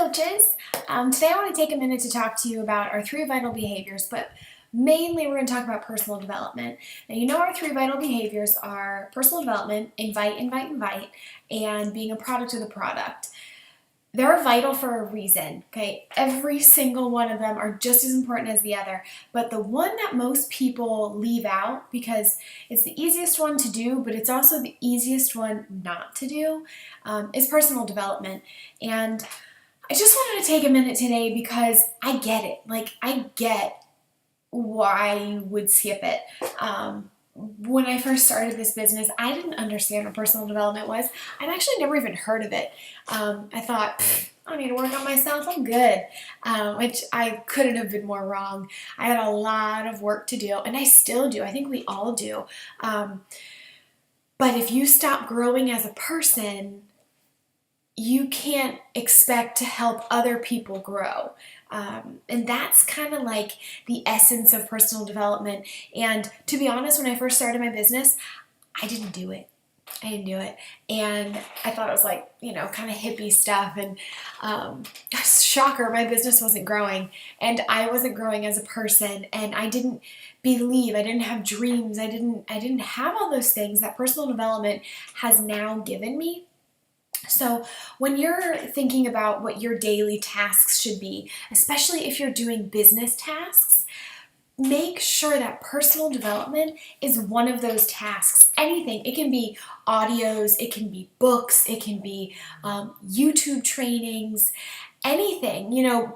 coaches. Today I want to take a minute to talk to you about our 3 vital behaviors, but mainly we're going to talk about personal development. Now, you know our 3 vital behaviors are personal development, invite, and being a product of the product. They're vital for a reason, okay? Every single one of them are just as important as the other, but the one that most people leave out because it's the easiest one to do, but it's also the easiest one not to do, is personal development. And I just wanted to take a minute today because I get it. Like, I get why you would skip it. When I first started this business, I didn't understand what personal development was. I'd actually never even heard of it. I thought, I don't need to work on myself, I'm good, which I couldn't have been more wrong. I had a lot of work to do, and I still do. I think we all do. But if you stop growing as a person, you can't expect to help other people grow. And that's kind of like the essence of personal development. And to be honest, when I first started my business, I didn't do it. And I thought it was like, kind of hippie stuff. And shocker, my business wasn't growing. And I wasn't growing as a person. And I didn't believe, I didn't have dreams. I didn't have all those things that personal development has now given me. So when you're thinking about what your daily tasks should be, especially if you're doing business tasks, make sure that personal development is one of those tasks. Anything. It can be audios, it can be books, it can be YouTube trainings, anything.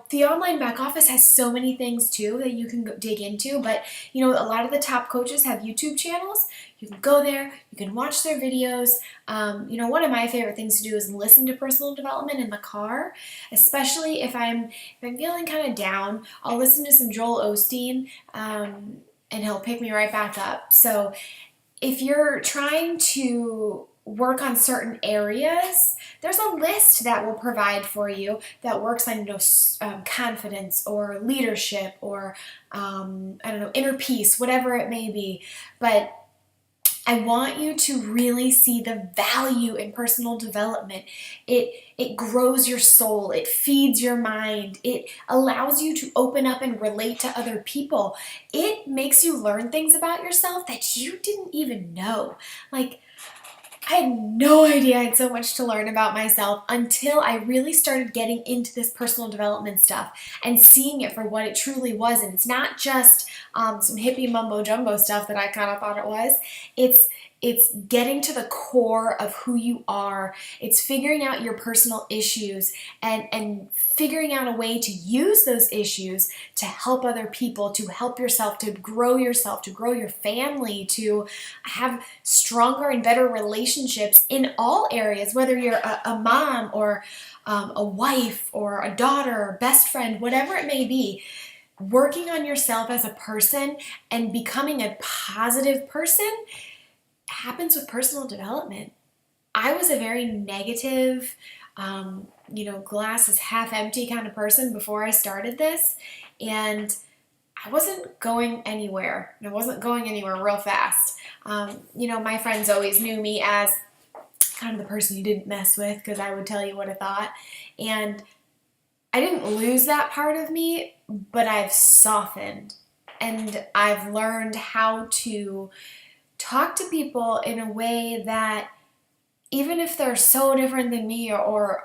The online back office has so many things too that you can dig into, but a lot of the top coaches have YouTube channels. You can go there, you can watch their videos. One of my favorite things to do is listen to personal development in the car, especially if I'm feeling kind of down. I'll listen to some Joel Osteen, and he'll pick me right back up. So if you're trying to work on certain areas, there's a list that will provide for you that works on confidence or leadership or inner peace, whatever it may be. But I want you to really see the value in personal development. It grows your soul. It feeds your mind. It allows you to open up and relate to other people. It makes you learn things about yourself that you didn't even know. Like, I had no idea I had so much to learn about myself until I really started getting into this personal development stuff and seeing it for what it truly was. And it's not just some hippie mumbo jumbo stuff that I kind of thought it was. It's getting to the core of who you are. It's figuring out your personal issues and figuring out a way to use those issues to help other people, to help yourself, to grow your family, to have stronger and better relationships in all areas, whether you're a mom or a wife or a daughter or best friend, whatever it may be. Working on yourself as a person and becoming a positive person happens with personal development. I was a very negative, glass is half empty kind of person before I started this, and I wasn't going anywhere. I wasn't going anywhere real fast. My friends always knew me as kind of the person you didn't mess with because I would tell you what I thought, and I didn't lose that part of me, but I've softened, and I've learned how to talk to people in a way that even if they're so different than me or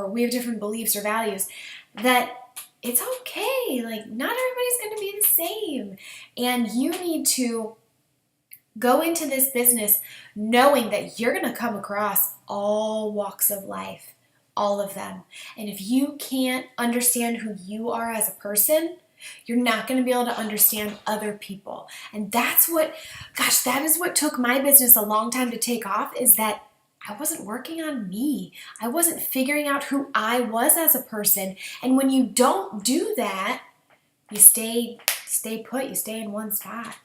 we have different beliefs or values, that it's okay. Like, not everybody's going to be the same. And you need to go into this business knowing that you're going to come across all walks of life, all of them. And if you can't understand who you are as a person, you're not going to be able to understand other people. And that is what took my business a long time to take off, is that I wasn't working on me. I wasn't figuring out who I was as a person. And when you don't do that, you stay put, you stay in one spot.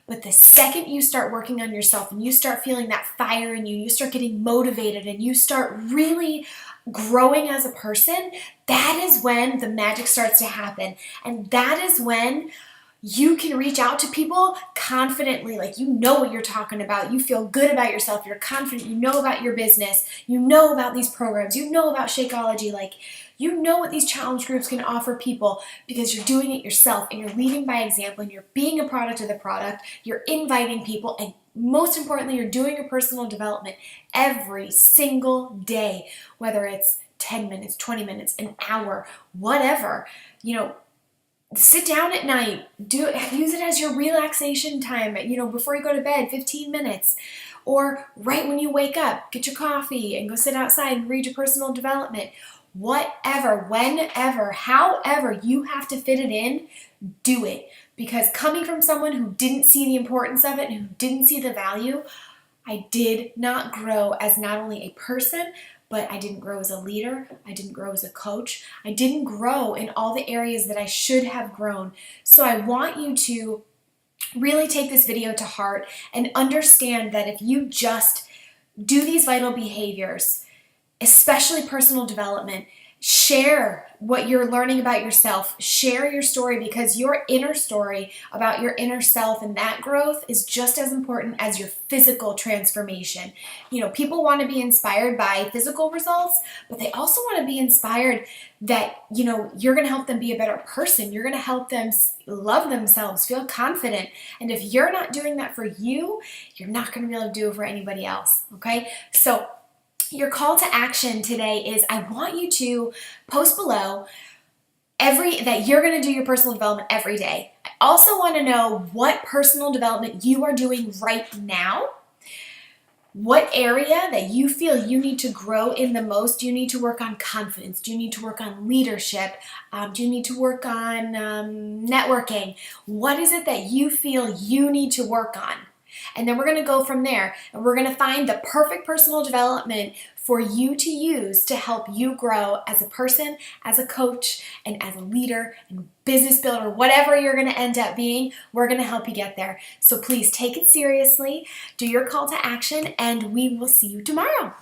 But the second you start working on yourself and you start feeling that fire in you, you start getting motivated and you start really growing as a person, that is when the magic starts to happen. And that is when you can reach out to people confidently, like you know what you're talking about, you feel good about yourself, you're confident, you know about your business, you know about these programs, you know about Shakeology, like you know what these challenge groups can offer people because you're doing it yourself and you're leading by example and you're being a product of the product, you're inviting people, and most importantly, you're doing your personal development every single day, whether it's 10 minutes, 20 minutes, an hour, whatever. Sit down at night, use it as your relaxation time, before you go to bed, 15 minutes. Or right when you wake up, get your coffee and go sit outside and read your personal development. Whatever, whenever, however you have to fit it in, do it. Because coming from someone who didn't see the importance of it and who didn't see the value, I did not grow as not only a person, but I didn't grow as a leader. I didn't grow as a coach. I didn't grow in all the areas that I should have grown. So I want you to really take this video to heart and understand that if you just do these vital behaviors, especially personal development, share what you're learning about yourself, share your story, because your inner story about your inner self and that growth is just as important as your physical transformation. People want to be inspired by physical results, but they also want to be inspired that, you're going to help them be a better person. You're going to help them love themselves, feel confident. And if you're not doing that for you, you're not going to be able to do it for anybody else. Okay? So your call to action today is I want you to post below that you're going to do your personal development every day. I also want to know what personal development you are doing right now. What area that you feel you need to grow in the most? Do you need to work on confidence? Do you need to work on leadership? Do you need to work on networking? What is it that you feel you need to work on? And then we're going to go from there, and we're going to find the perfect personal development for you to use to help you grow as a person, as a coach, and as a leader and business builder, whatever you're going to end up being. We're going to help you get there. So please take it seriously, do your call to action, and we will see you tomorrow.